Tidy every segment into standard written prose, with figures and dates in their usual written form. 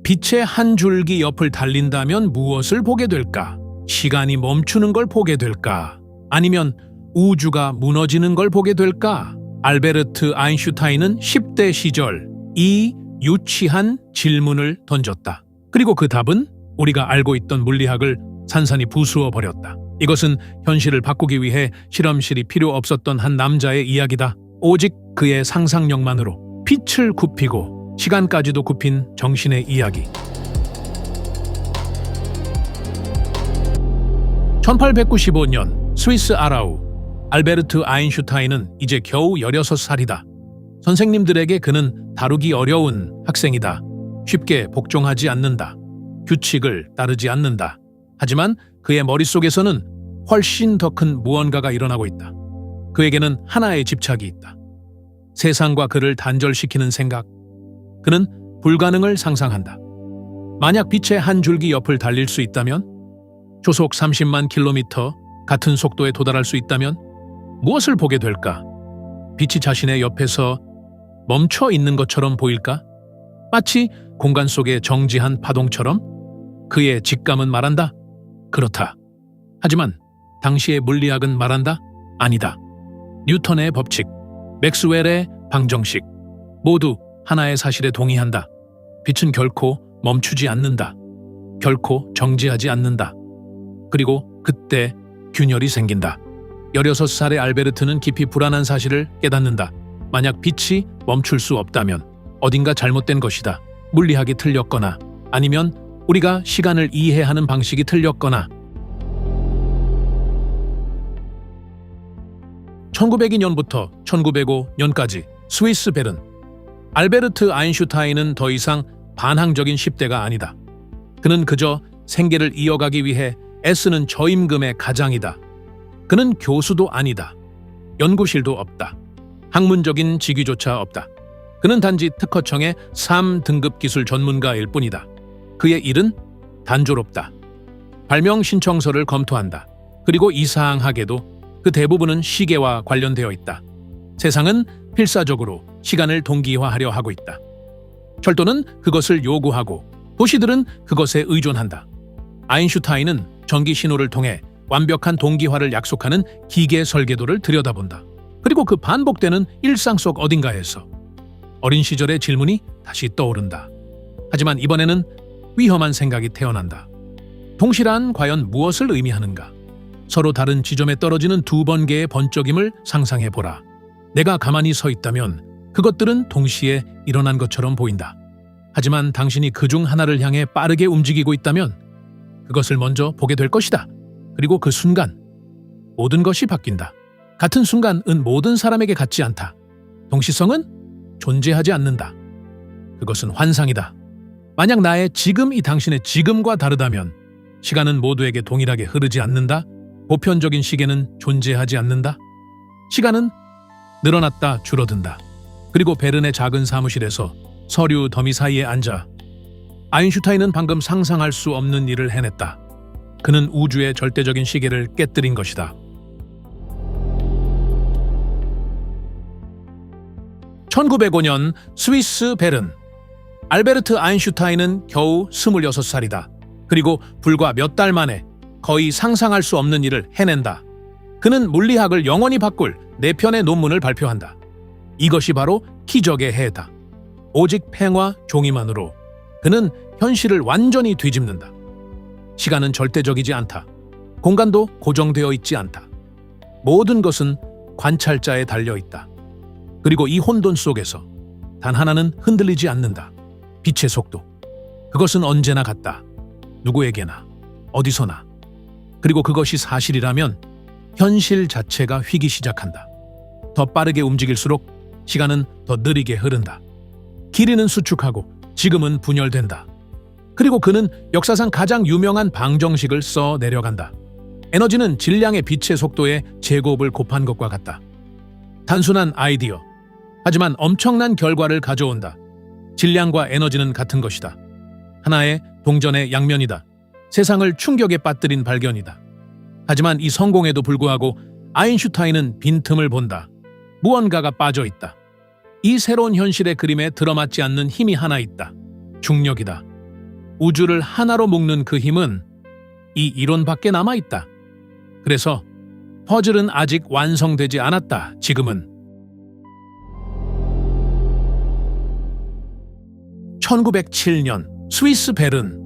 빛의 한 줄기 옆을 달린다면 무엇을 보게 될까? 시간이 멈추는 걸 보게 될까? 아니면 우주가 무너지는 걸 보게 될까? 알베르트 아인슈타인은 10대 시절 이 유치한 질문을 던졌다. 그리고 그 답은 우리가 알고 있던 물리학을 산산이 부수어 버렸다. 이것은 현실을 바꾸기 위해 실험실이 필요 없었던 한 남자의 이야기다. 오직 그의 상상력만으로 빛을 굽히고 시간까지도 굽힌 정신의 이야기. 1895년 스위스 아라우 알베르트 아인슈타인은 이제 겨우 16살이다. 선생님들에게 그는 다루기 어려운 학생이다. 쉽게 복종하지 않는다. 규칙을 따르지 않는다. 하지만 그의 머릿속에서는 훨씬 더 큰 무언가가 일어나고 있다. 그에게는 하나의 집착이 있다. 세상과 그를 단절시키는 생각. 그는 불가능을 상상한다. 만약 빛의 한 줄기 옆을 달릴 수 있다면, 초속 30만 킬로미터 같은 속도에 도달할 수 있다면 무엇을 보게 될까? 빛이 자신의 옆에서 멈춰 있는 것처럼 보일까? 마치 공간 속의 정지한 파동처럼? 그의 직감은 말한다. 그렇다. 하지만 당시의 물리학은 말한다. 아니다. 뉴턴의 법칙, 맥스웰의 방정식 모두 하나의 사실에 동의한다. 빛은 결코 멈추지 않는다. 결코 정지하지 않는다. 그리고 그때 균열이 생긴다. 16살의 알베르트는 깊이 불안한 사실을 깨닫는다. 만약 빛이 멈출 수 없다면 어딘가 잘못된 것이다. 물리학이 틀렸거나 아니면 우리가 시간을 이해하는 방식이 틀렸거나. 1902년부터 1905년까지 스위스 베른. 알베르트 아인슈타인은 더 이상 반항적인 10대가 아니다. 그는 그저 생계를 이어가기 위해 애쓰는 저임금의 가장이다. 그는 교수도 아니다. 연구실도 없다. 학문적인 직위조차 없다. 그는 단지 특허청의 3등급 기술 전문가일 뿐이다. 그의 일은 단조롭다. 발명 신청서를 검토한다. 그리고 이상하게도 그 대부분은 시계와 관련되어 있다. 세상은 필사적으로 시간을 동기화하려 하고 있다. 철도는 그것을 요구하고 도시들은 그것에 의존한다. 아인슈타인은 전기 신호를 통해 완벽한 동기화를 약속하는 기계 설계도를 들여다본다. 그리고 그 반복되는 일상 속 어딘가에서 어린 시절의 질문이 다시 떠오른다. 하지만 이번에는 위험한 생각이 태어난다. 동시란 과연 무엇을 의미하는가? 서로 다른 지점에 떨어지는 두 번개의 번쩍임을 상상해보라. 내가 가만히 서 있다면 그것들은 동시에 일어난 것처럼 보인다. 하지만 당신이 그중 하나를 향해 빠르게 움직이고 있다면 그것을 먼저 보게 될 것이다. 그리고 그 순간 모든 것이 바뀐다. 같은 순간은 모든 사람에게 같지 않다. 동시성은 존재하지 않는다. 그것은 환상이다. 만약 나의 지금이 당신의 지금과 다르다면 시간은 모두에게 동일하게 흐르지 않는다. 보편적인 시계는 존재하지 않는다. 시간은 늘어났다 줄어든다. 그리고 베른의 작은 사무실에서 서류 더미 사이에 앉아 아인슈타인은 방금 상상할 수 없는 일을 해냈다. 그는 우주의 절대적인 시계를 깨뜨린 것이다. 1905년 스위스 베른. 알베르트 아인슈타인은 겨우 26살이다. 그리고 불과 몇 달 만에 거의 상상할 수 없는 일을 해낸다. 그는 물리학을 영원히 바꿀 4편의 논문을 발표한다. 이것이 바로 기적의 해다. 오직 팽과 종이만으로 그는 현실을 완전히 뒤집는다. 시간은 절대적이지 않다. 공간도 고정되어 있지 않다. 모든 것은 관찰자에 달려있다. 그리고 이 혼돈 속에서 단 하나는 흔들리지 않는다. 빛의 속도. 그것은 언제나 같다. 누구에게나, 어디서나. 그리고 그것이 사실이라면 현실 자체가 휘기 시작한다. 더 빠르게 움직일수록 시간은 더 느리게 흐른다. 길이는 수축하고 지금은 분열된다. 그리고 그는 역사상 가장 유명한 방정식을 써 내려간다. 에너지는 질량의 빛의 속도에 제곱을 곱한 것과 같다. 단순한 아이디어. 하지만 엄청난 결과를 가져온다. 질량과 에너지는 같은 것이다. 하나의 동전의 양면이다. 세상을 충격에 빠뜨린 발견이다. 하지만 이 성공에도 불구하고 아인슈타인은 빈틈을 본다. 무언가가 빠져 있다. 이 새로운 현실의 그림에 들어맞지 않는 힘이 하나 있다. 중력이다. 우주를 하나로 묶는 그 힘은 이 이론밖에 남아있다. 그래서 퍼즐은 아직 완성되지 않았다. 지금은 1907년 스위스 베른.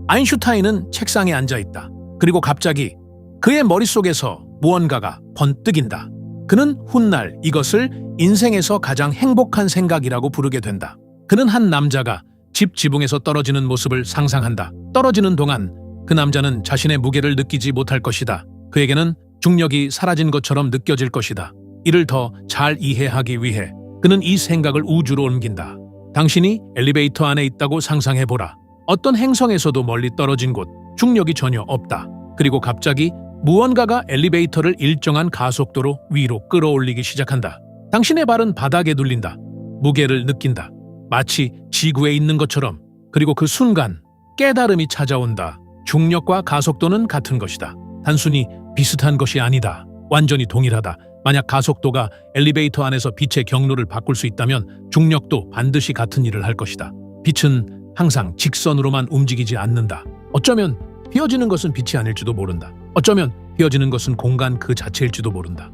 아인슈타인은 책상에 앉아있다. 그리고 갑자기 그의 머릿속에서 무언가가 번뜩인다. 그는 훗날 이것을 인생에서 가장 행복한 생각이라고 부르게 된다. 그는 한 남자가 집 지붕에서 떨어지는 모습을 상상한다. 떨어지는 동안 그 남자는 자신의 무게를 느끼지 못할 것이다. 그에게는 중력이 사라진 것처럼 느껴질 것이다. 이를 더 잘 이해하기 위해 그는 이 생각을 우주로 옮긴다. 당신이 엘리베이터 안에 있다고 상상해보라. 어떤 행성에서도 멀리 떨어진 곳, 중력이 전혀 없다. 그리고 갑자기 무언가가 엘리베이터를 일정한 가속도로 위로 끌어올리기 시작한다. 당신의 발은 바닥에 눌린다. 무게를 느낀다. 마치 지구에 있는 것처럼. 그리고 그 순간 깨달음이 찾아온다. 중력과 가속도는 같은 것이다. 단순히 비슷한 것이 아니다. 완전히 동일하다. 만약 가속도가 엘리베이터 안에서 빛의 경로를 바꿀 수 있다면 중력도 반드시 같은 일을 할 것이다. 빛은 항상 직선으로만 움직이지 않는다. 어쩌면 휘어지는 것은 빛이 아닐지도 모른다. 어쩌면 휘어지는 것은 공간 그 자체일지도 모른다.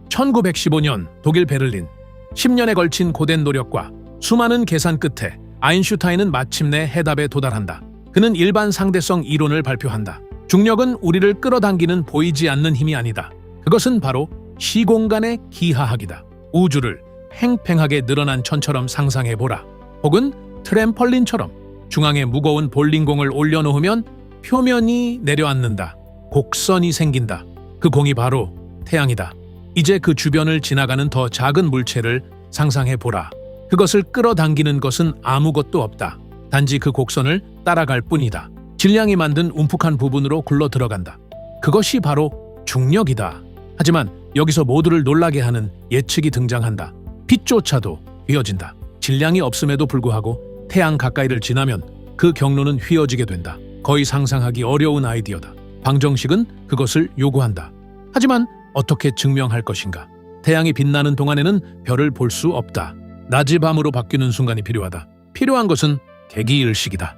1915년 독일 베를린. 10년에 걸친 고된 노력과 수많은 계산 끝에 아인슈타인은 마침내 해답에 도달한다. 그는 일반 상대성 이론을 발표한다. 중력은 우리를 끌어당기는 보이지 않는 힘이 아니다. 그것은 바로 시공간의 기하학이다. 우주를 팽팽하게 늘어난 천처럼 상상해보라. 혹은 트램펄린처럼 중앙에 무거운 볼링공을 올려놓으면 표면이 내려앉는다. 곡선이 생긴다. 그 공이 바로 태양이다. 이제 그 주변을 지나가는 더 작은 물체를 상상해보라. 그것을 끌어당기는 것은 아무것도 없다. 단지 그 곡선을 따라갈 뿐이다. 질량이 만든 움푹한 부분으로 굴러 들어간다. 그것이 바로 중력이다. 하지만 여기서 모두를 놀라게 하는 예측이 등장한다. 빛조차도 휘어진다. 질량이 없음에도 불구하고 태양 가까이를 지나면 그 경로는 휘어지게 된다. 거의 상상하기 어려운 아이디어다. 방정식은 그것을 요구한다. 하지만 어떻게 증명할 것인가? 태양이 빛나는 동안에는 별을 볼 수 없다. 낮이 밤으로 바뀌는 순간이 필요하다. 필요한 것은 개기일식이다.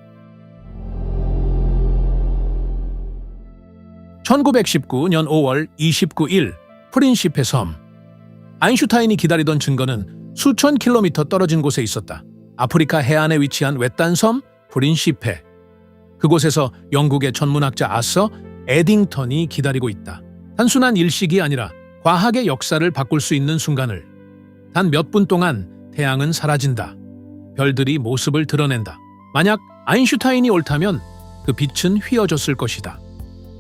1919년 5월 29일 프린시페 섬. 아인슈타인이 기다리던 증거는 수천 킬로미터 떨어진 곳에 있었다. 아프리카 해안에 위치한 외딴 섬 프린시페. 그곳에서 영국의 천문학자 아서 에딩턴이 기다리고 있다. 단순한 일식이 아니라 과학의 역사를 바꿀 수 있는 순간을. 단 몇 분 동안 태양은 사라진다. 별들이 모습을 드러낸다. 만약 아인슈타인이 옳다면 그 빛은 휘어졌을 것이다.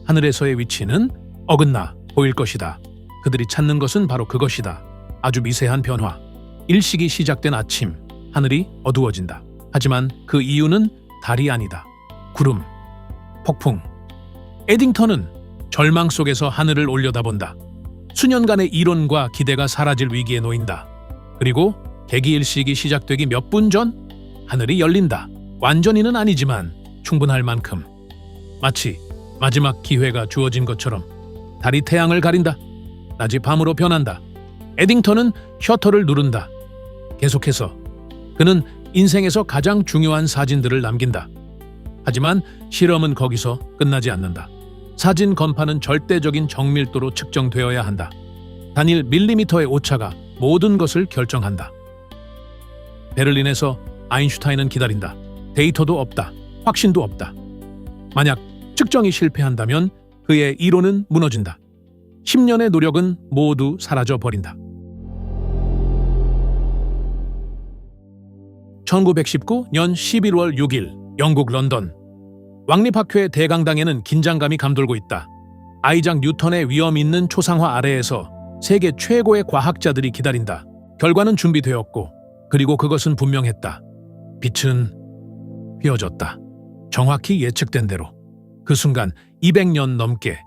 하늘에서의 위치는 어긋나 보일 것이다. 그들이 찾는 것은 바로 그것이다. 아주 미세한 변화. 일식이 시작된 아침, 하늘이 어두워진다. 하지만 그 이유는 달이 아니다. 구름, 폭풍. 에딩턴은 절망 속에서 하늘을 올려다본다. 수년간의 이론과 기대가 사라질 위기에 놓인다. 그리고 개기일식이 시작되기 몇 분 전 하늘이 열린다. 완전히는 아니지만 충분할 만큼. 마치 마지막 기회가 주어진 것처럼 달이 태양을 가린다. 낮이 밤으로 변한다. 에딩턴은 셔터를 누른다. 계속해서 그는 인생에서 가장 중요한 사진들을 남긴다. 하지만 실험은 거기서 끝나지 않는다. 사진 건파는 절대적인 정밀도로 측정되어야 한다. 단일 밀리미터의 오차가 모든 것을 결정한다. 베를린에서 아인슈타인은 기다린다. 데이터도 없다. 확신도 없다. 만약 측정이 실패한다면 그의 이론은 무너진다. 10년의 노력은 모두 사라져버린다. 1919년 11월 6일 영국 런던. 왕립학교의 대강당에는 긴장감이 감돌고 있다. 아이작 뉴턴의 위험 있는 초상화 아래에서 세계 최고의 과학자들이 기다린다. 결과는 준비되었고 그리고 그것은 분명했다. 빛은 휘어졌다. 정확히 예측된 대로. 그 순간 200년 넘게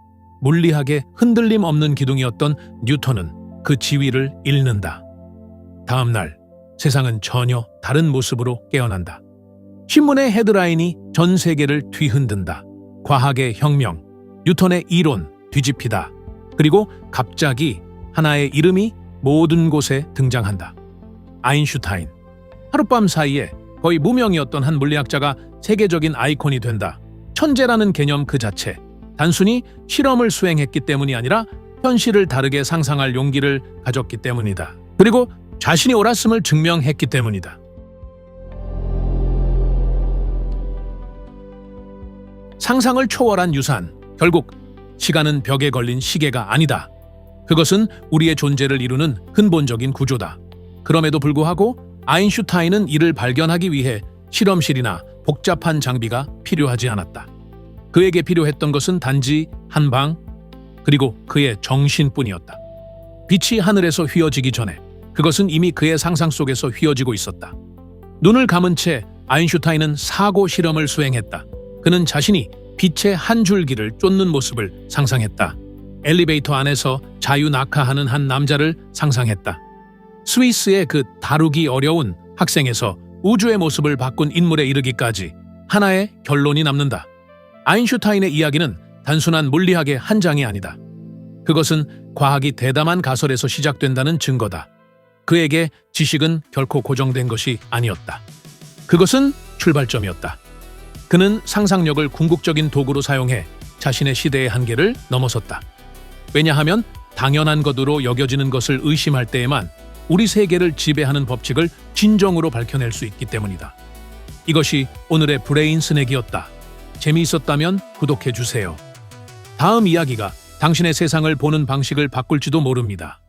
물리학의 흔들림 없는 기둥이었던 뉴턴은 그 지위를 잃는다. 다음 날 세상은 전혀 다른 모습으로 깨어난다. 신문의 헤드라인이 전 세계를 뒤흔든다. 과학의 혁명, 뉴턴의 이론 뒤집히다. 그리고 갑자기 하나의 이름이 모든 곳에 등장한다. 아인슈타인. 하룻밤 사이에 거의 무명이었던 한 물리학자가 세계적인 아이콘이 된다. 천재라는 개념 그 자체, 단순히 실험을 수행했기 때문이 아니라 현실을 다르게 상상할 용기를 가졌기 때문이다. 그리고 자신이 옳았음을 증명했기 때문이다. 상상을 초월한 유산, 결국 시간은 벽에 걸린 시계가 아니다. 그것은 우리의 존재를 이루는 근본적인 구조다. 그럼에도 불구하고 아인슈타인은 이를 발견하기 위해 실험실이나 복잡한 장비가 필요하지 않았다. 그에게 필요했던 것은 단지 한 방, 그리고 그의 정신뿐이었다. 빛이 하늘에서 휘어지기 전에 그것은 이미 그의 상상 속에서 휘어지고 있었다. 눈을 감은 채 아인슈타인은 사고 실험을 수행했다. 그는 자신이 빛의 한 줄기를 쫓는 모습을 상상했다. 엘리베이터 안에서 자유낙하하는 한 남자를 상상했다. 스위스의 그 다루기 어려운 학생에서 우주의 모습을 바꾼 인물에 이르기까지 하나의 결론이 남는다. 아인슈타인의 이야기는 단순한 물리학의 한 장이 아니다. 그것은 과학이 대담한 가설에서 시작된다는 증거다. 그에게 지식은 결코 고정된 것이 아니었다. 그것은 출발점이었다. 그는 상상력을 궁극적인 도구로 사용해 자신의 시대의 한계를 넘어섰다. 왜냐하면 당연한 것으로 여겨지는 것을 의심할 때에만 우리 세계를 지배하는 법칙을 진정으로 밝혀낼 수 있기 때문이다. 이것이 오늘의 브레인 스낵이었다. 재미있었다면 구독해주세요. 다음 이야기가 당신의 세상을 보는 방식을 바꿀지도 모릅니다.